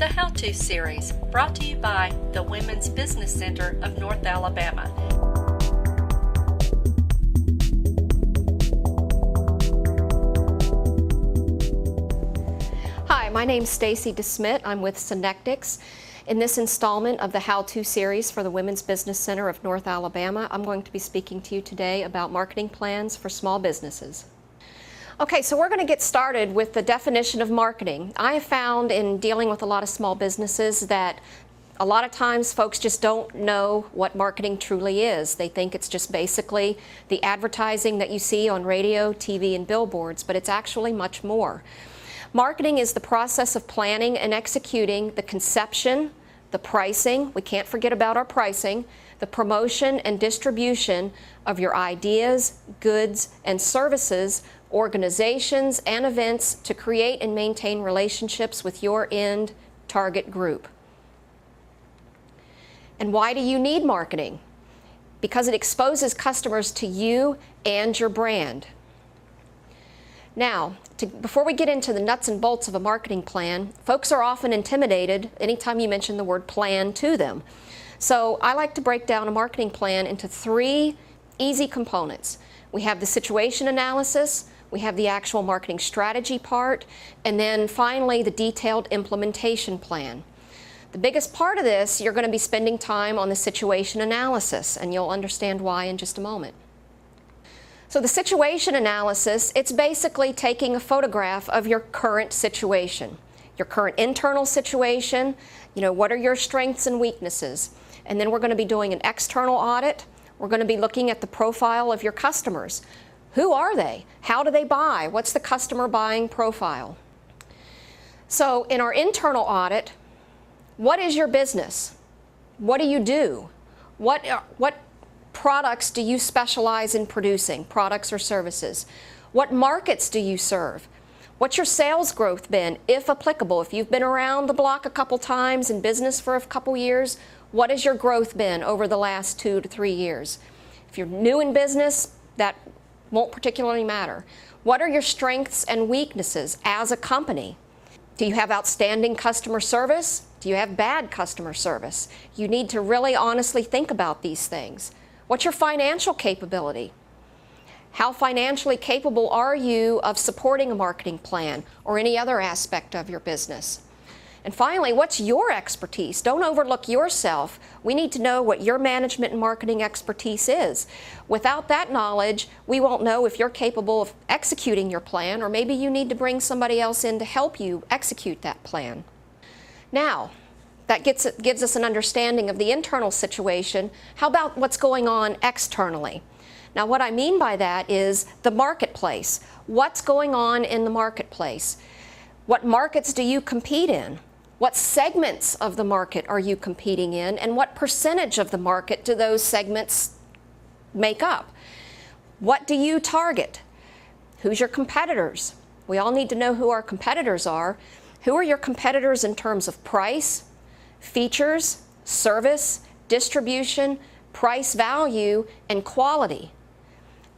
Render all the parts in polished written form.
the How-To series, brought to you by the Women's Business Center of North Alabama. Hi, my name's Stacy Desmet. I'm with Synectics. In this installment of the How-To series for the Women's Business Center of North Alabama, I'm going to be speaking to you today about marketing plans for small businesses. Okay, so we're going to get started with the definition of marketing. I have found in dealing with a lot of small businesses that a lot of times folks just don't know what marketing truly is. They think it's just basically the advertising that you see on radio, TV, and billboards, but it's actually much more. Marketing is the process of planning and executing the conception, the pricing, we can't forget about our pricing, the promotion and distribution of your ideas, goods, and services, organizations, and events to create and maintain relationships with your end target group. And why do you need marketing? Because it exposes customers to you and your brand. Now, before we get into the nuts and bolts of a marketing plan, folks are often intimidated anytime you mention the word plan to them. So I like to break down a marketing plan into three easy components. We have the situation analysis, we have the actual marketing strategy part, and then finally the detailed implementation plan. The biggest part of this, you're going to be spending time on the situation analysis, and you'll understand why in just a moment. So the situation analysis, it's basically taking a photograph of your current situation, your current internal situation, what are your strengths and weaknesses. And then we're going to be doing an external audit. We're going to be looking at the profile of your customers. Who are they? How do they buy? What's the customer buying profile? So in our internal audit, what is your business? What do you do? What products do you specialize in producing, products or services? What markets do you serve? What's your sales growth been, if applicable? If you've been around the block a couple times in business for a couple years, what has your growth been over the last 2 to 3 years? If you're new in business, that won't particularly matter. What are your strengths and weaknesses as a company? Do you have outstanding customer service? Do you have bad customer service? You need to really honestly think about these things. What's your financial capability? How financially capable are you of supporting a marketing plan or any other aspect of your business? And finally, what's your expertise? Don't overlook yourself. We need to know what your management and marketing expertise is. Without that knowledge, we won't know if you're capable of executing your plan, or maybe you need to bring somebody else in to help you execute that plan. Now, that gives us an understanding of the internal situation. How about what's going on externally? Now, what I mean by that is the marketplace. What's going on in the marketplace? What markets do you compete in? What segments of the market are you competing in, and what percentage of the market do those segments make up? What do you target? Who's your competitors? We all need to know who our competitors are. Who are your competitors in terms of price, features, service, distribution, price value, and quality?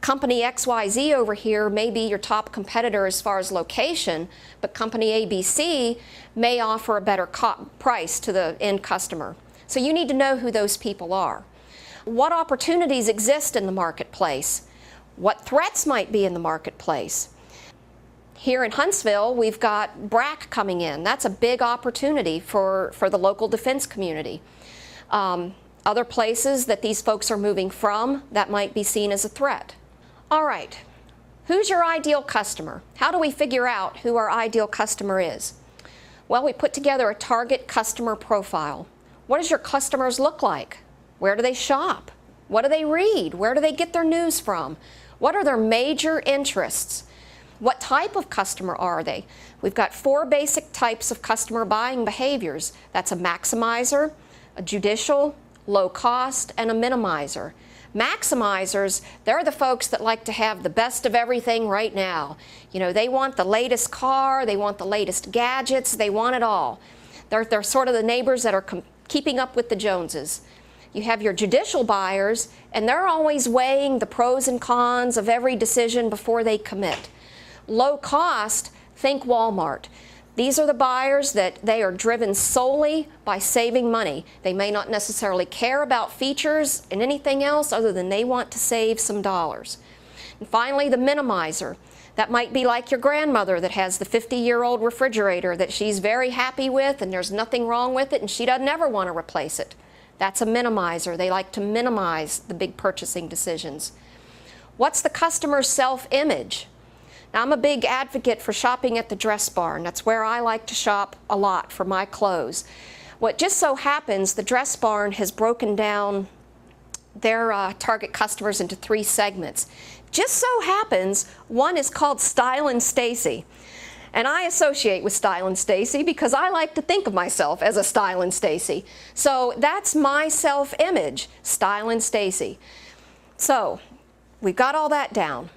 Company XYZ over here may be your top competitor as far as location, but company ABC may offer a better price to the end customer. So you need to know who those people are. What opportunities exist in the marketplace? What threats might be in the marketplace? Here in Huntsville, we've got BRAC coming in. That's a big opportunity for the local defense community. Other places that these folks are moving from, that might be seen as a threat. All right, who's your ideal customer? How do we figure out who our ideal customer is? Well, we put together a target customer profile. What does your customers look like? Where do they shop? What do they read? Where do they get their news from? What are their major interests? What type of customer are they? We've got 4 basic types of customer buying behaviors. That's a maximizer, a judicial, low cost, and a minimizer. Maximizers, they're the folks that like to have the best of everything right now. They want the latest car, they want the latest gadgets, they want it all. They're sort of the neighbors that are keeping up with the Joneses. You have your judicial buyers, and they're always weighing the pros and cons of every decision before they commit. Low cost, think Walmart. These are the buyers that they are driven solely by saving money. They may not necessarily care about features and anything else other than they want to save some dollars. And finally, the minimizer. That might be like your grandmother that has the 50-year-old refrigerator that she's very happy with and there's nothing wrong with it and she doesn't ever want to replace it. That's a minimizer. They like to minimize the big purchasing decisions. What's the customer's self-image? Now, I'm a big advocate for shopping at the dress barn. That's where I like to shop a lot for my clothes. What just so happens, the dress barn has broken down their target customers into 3 segments. Just so happens, one is called Style and Stacy. And I associate with Style and Stacy because I like to think of myself as a Style and Stacy. So that's my self-image, Style and Stacy. So we've got all that down.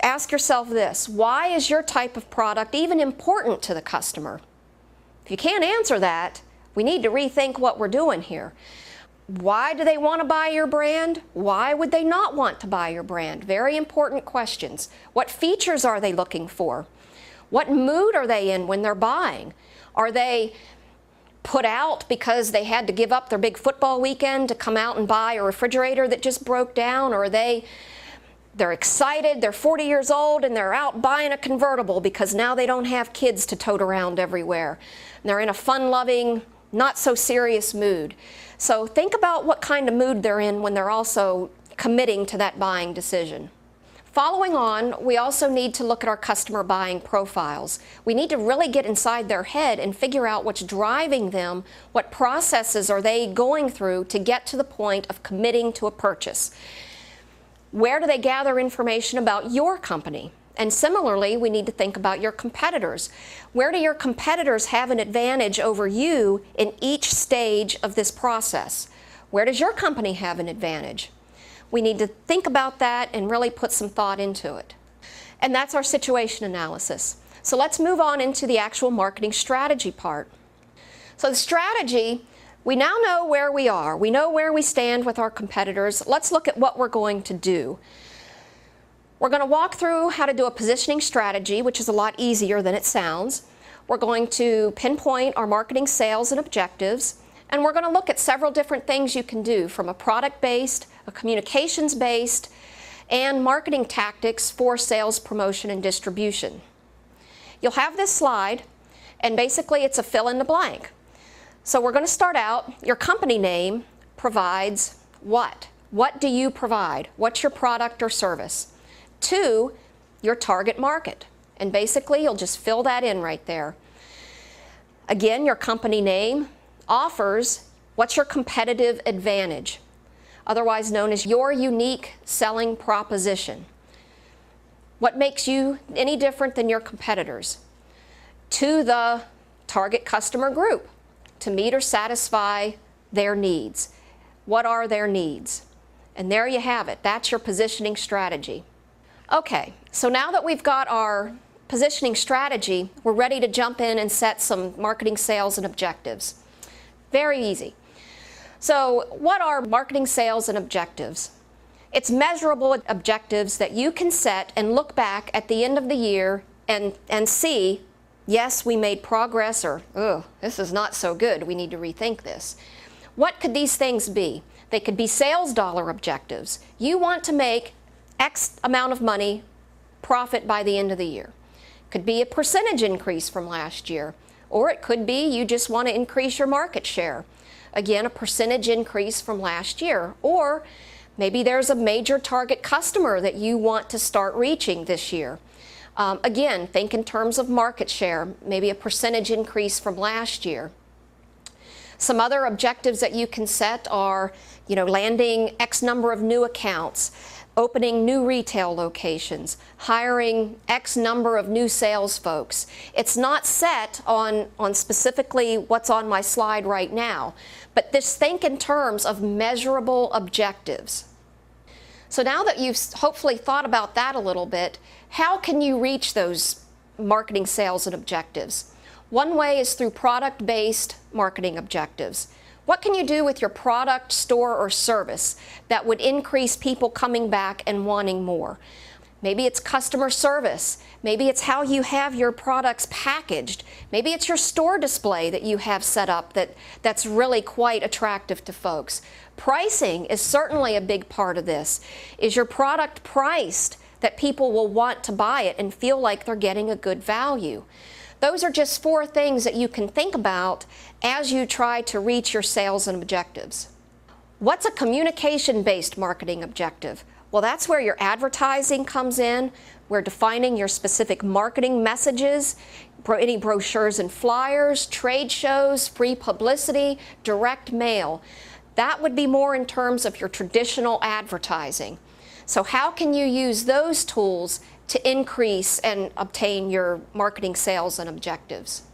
Ask yourself this: why is your type of product even important to the customer? If you can't answer that, we need to rethink what we're doing here. Why do they want to buy your brand? Why would they not want to buy your brand? Very important questions. What features are they looking for? What mood are they in when they're buying? Are they put out because they had to give up their big football weekend to come out and buy a refrigerator that just broke down? Or they're excited, they're 40 years old and they're out buying a convertible because now they don't have kids to tote around everywhere. And they're in a fun-loving, not so serious mood. So think about what kind of mood they're in when they're also committing to that buying decision. Following on, we also need to look at our customer buying profiles. We need to really get inside their head and figure out what's driving them, what processes are they going through to get to the point of committing to a purchase. Where do they gather information about your company? And similarly, we need to think about your competitors. Where do your competitors have an advantage over you in each stage of this process? Where does your company have an advantage? We need to think about that and really put some thought into it. And that's our situation analysis. So let's move on into the actual marketing strategy part. So the strategy, we now know where we are. We know where we stand with our competitors. Let's look at what we're going to do. We're going to walk through how to do a positioning strategy, which is a lot easier than it sounds. We're going to pinpoint our marketing sales and objectives. And we're going to look at several different things you can do, from a product-based, a communications-based, and marketing tactics for sales, promotion, and distribution. You'll have this slide, and basically it's a fill in the blank. So we're going to start out. Your company name provides what? What do you provide? What's your product or service? 2, your target market. And basically you'll just fill that in right there. Again, your company name offers what's your competitive advantage, otherwise known as your unique selling proposition. What makes you any different than your competitors? To the target customer group, to meet or satisfy their needs. What are their needs? And there you have it. That's your positioning strategy. Okay, so now that we've got our positioning strategy, we're ready to jump in and set some marketing sales and objectives. Very easy. So what are marketing sales and objectives? It's measurable objectives that you can set and look back at the end of the year and see, yes, we made progress, or, oh, this is not so good, we need to rethink this. What could these things be? They could be sales dollar objectives. You want to make X amount of money profit by the end of the year. Could be a percentage increase from last year. Or it could be you just want to increase your market share. Again, a percentage increase from last year. Or maybe there's a major target customer that you want to start reaching this year. Again, think in terms of market share, maybe a percentage increase from last year. Some other objectives that you can set are, landing X number of new accounts, opening new retail locations, hiring X number of new sales folks. It's not set on specifically what's on my slide right now, but just think in terms of measurable objectives. So now that you've hopefully thought about that a little bit, how can you reach those marketing sales and objectives? One way is through product-based marketing objectives. What can you do with your product, store, or service that would increase people coming back and wanting more? Maybe it's customer service. Maybe it's how you have your products packaged. Maybe it's your store display that you have set up that's really quite attractive to folks. Pricing is certainly a big part of this. Is your product priced that people will want to buy it and feel like they're getting a good value? Those are just 4 things that you can think about as you try to reach your sales and objectives. What's a communication-based marketing objective? Well, that's where your advertising comes in. We're defining your specific marketing messages, any brochures and flyers, trade shows, free publicity, direct mail. That would be more in terms of your traditional advertising. So how can you use those tools to increase and obtain your marketing sales and objectives?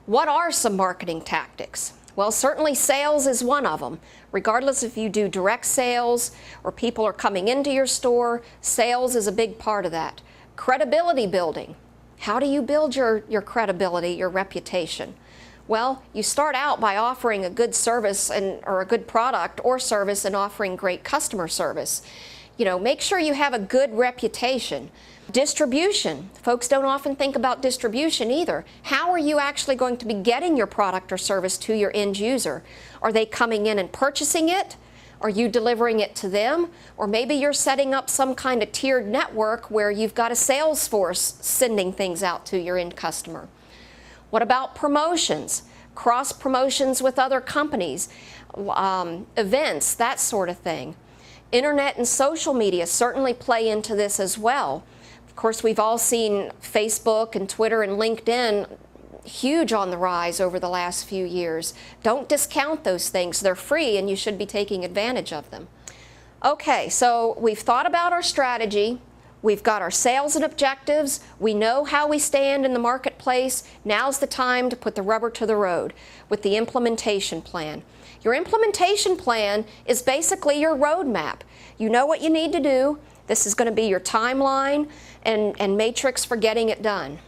What are some marketing tactics? Well, certainly sales is one of them. Regardless if you do direct sales or people are coming into your store, sales is a big part of that. Credibility building. How do you build your credibility, your reputation? Well, you start out by offering a good service or a good product or service and offering great customer service. Make sure you have a good reputation. Distribution. Folks don't often think about distribution either. How are you actually going to be getting your product or service to your end user? Are they coming in and purchasing it? Are you delivering it to them? Or maybe you're setting up some kind of tiered network where you've got a sales force sending things out to your end customer. What about promotions? Cross promotions with other companies, events, that sort of thing. Internet and social media certainly play into this as well. Of course, we've all seen Facebook and Twitter and LinkedIn huge on the rise over the last few years. Don't discount those things. They're free and you should be taking advantage of them. Okay, so we've thought about our strategy. We've got our sales and objectives. We know how we stand in the marketplace. Now's the time to put the rubber to the road with the implementation plan. Your implementation plan is basically your roadmap. You know what you need to do. This is going to be your timeline and matrix for getting it done.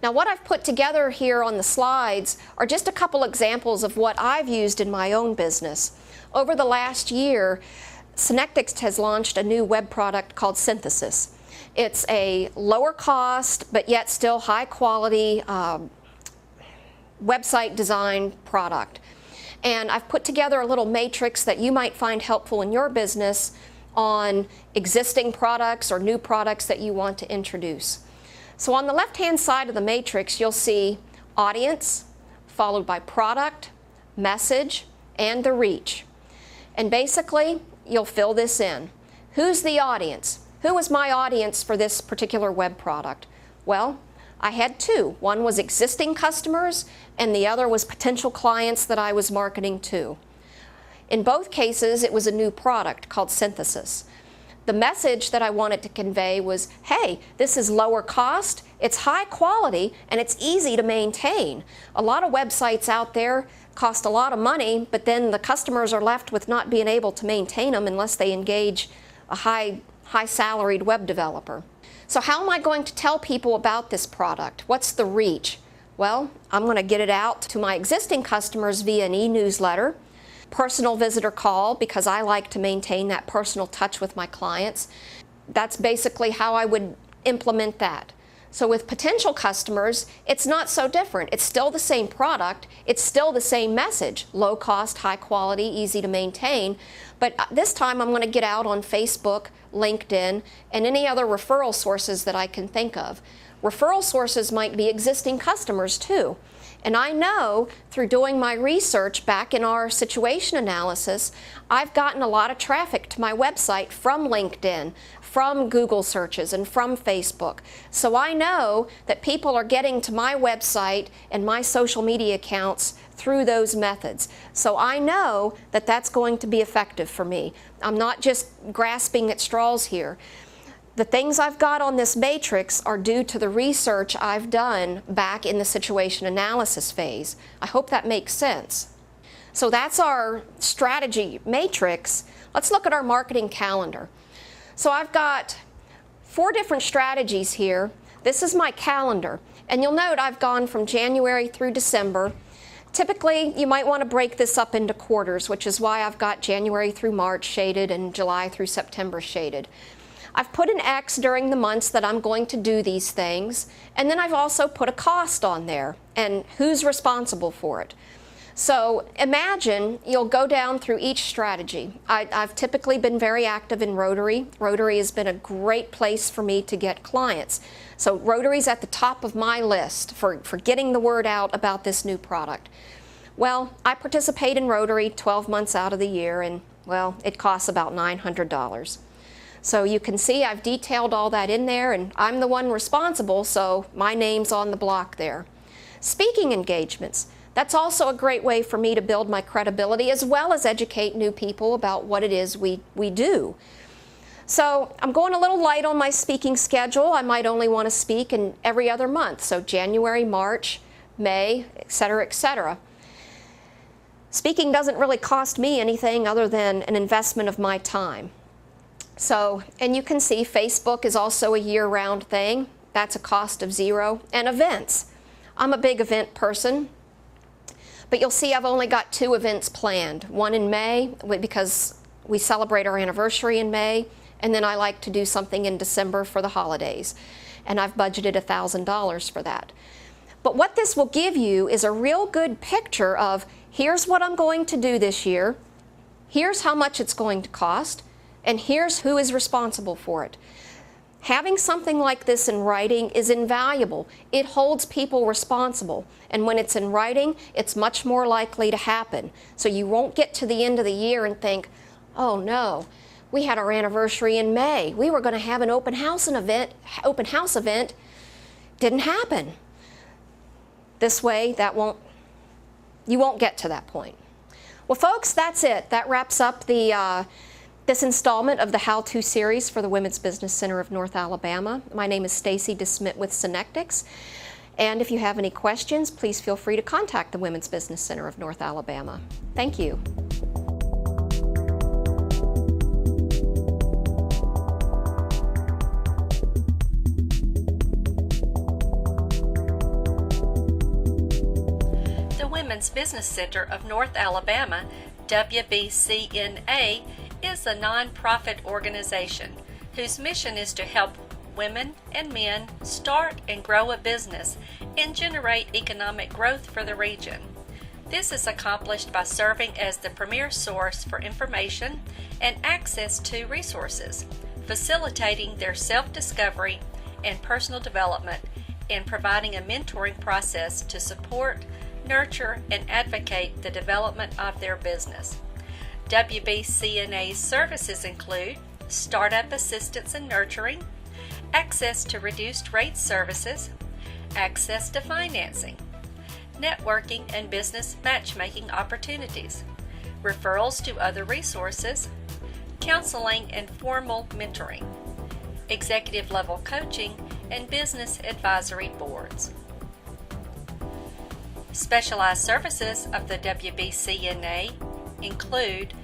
Now, what I've put together here on the slides are just a couple examples of what I've used in my own business. Over the last year, Synectics has launched a new web product called Synthesis. It's a lower cost, but yet still high quality website design product. And I've put together a little matrix that you might find helpful in your business on existing products or new products that you want to introduce. So on the left-hand side of the matrix, you'll see audience, followed by product, message, and the reach. And basically, you'll fill this in. Who's the audience? Who was my audience for this particular web product? Well, I had 2. One was existing customers, and the other was potential clients that I was marketing to. In both cases, it was a new product called Synthesis. The message that I wanted to convey was, hey, this is lower cost, it's high quality, and it's easy to maintain. A lot of websites out there cost a lot of money, but then the customers are left with not being able to maintain them unless they engage a high salaried web developer. So how am I going to tell people about this product? What's the reach? Well, I'm going to get it out to my existing customers via an e-newsletter, personal visitor call, because I like to maintain that personal touch with my clients. That's basically how I would implement that. So with potential customers, it's not so different. It's still the same product. It's still the same message, low cost, high quality, easy to maintain. But this time I'm going to get out on Facebook, LinkedIn, and any other referral sources that I can think of. Referral sources might be existing customers too. And I know through doing my research back in our situation analysis, I've gotten a lot of traffic to my website from LinkedIn, from Google searches, and from Facebook. So I know that people are getting to my website and my social media accounts through those methods. So I know that that's going to be effective for me. I'm not just grasping at straws here. The things I've got on this matrix are due to the research I've done back in the situation analysis phase. I hope that makes sense. So that's our strategy matrix. Let's look at our marketing calendar. So I've got 4 different strategies here. This is my calendar. And you'll note I've gone from January through December. Typically, you might want to break this up into quarters, which is why I've got January through March shaded and July through September shaded. I've put an X during the months that I'm going to do these things, and then I've also put a cost on there and who's responsible for it. So imagine you'll go down through each strategy. I've typically been very active in Rotary. Rotary has been a great place for me to get clients. So Rotary's at the top of my list for getting the word out about this new product. Well, I participate in Rotary 12 months out of the year, and well, it costs about $900. So you can see I've detailed all that in there, and I'm the one responsible, so my name's on the block there. Speaking engagements. That's also a great way for me to build my credibility as well as educate new people about what it is we do. So I'm going a little light on my speaking schedule. I might only want to speak in every other month, so January, March, May, etc., etc. Speaking doesn't really cost me anything other than an investment of my time. So, and you can see Facebook is also a year-round thing. That's a cost of zero. And events. I'm a big event person. But you'll see I've only got 2 events planned. One in May, because we celebrate our anniversary in May, and then I like to do something in December for the holidays. And I've budgeted $1,000 for that. But what this will give you is a real good picture of here's what I'm going to do this year, here's how much it's going to cost, and here's who is responsible for it. Having something like this in writing is invaluable. It holds people responsible. And when it's in writing, it's much more likely to happen. So you won't get to the end of the year and think, oh no, we had our anniversary in May. We were going to have an open house event. Didn't happen. This way, you won't get to that point. Well, folks, that's it. That wraps up this installment of the How-To series for the Women's Business Center of North Alabama. My name is Stacy Desmet with Synectics. And if you have any questions, please feel free to contact the Women's Business Center of North Alabama. Thank you. The Women's Business Center of North Alabama, WBCNA, is a nonprofit organization whose mission is to help women and men start and grow a business and generate economic growth for the region. This is accomplished by serving as the premier source for information and access to resources, facilitating their self-discovery and personal development, and providing a mentoring process to support, nurture, and advocate the development of their business. WBCNA's services include startup assistance and nurturing, access to reduced rate services, access to financing, networking and business matchmaking opportunities, referrals to other resources, counseling and formal mentoring, executive level coaching, and business advisory boards. Specialized services of the WBCNA include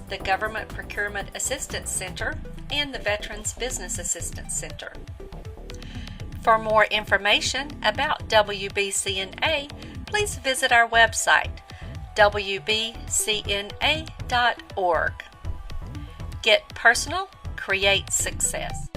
the Government Procurement Assistance Center and the Veterans Business Assistance Center. For more information about WBCNA, please visit our website, wbcna.org. Get personal, create success.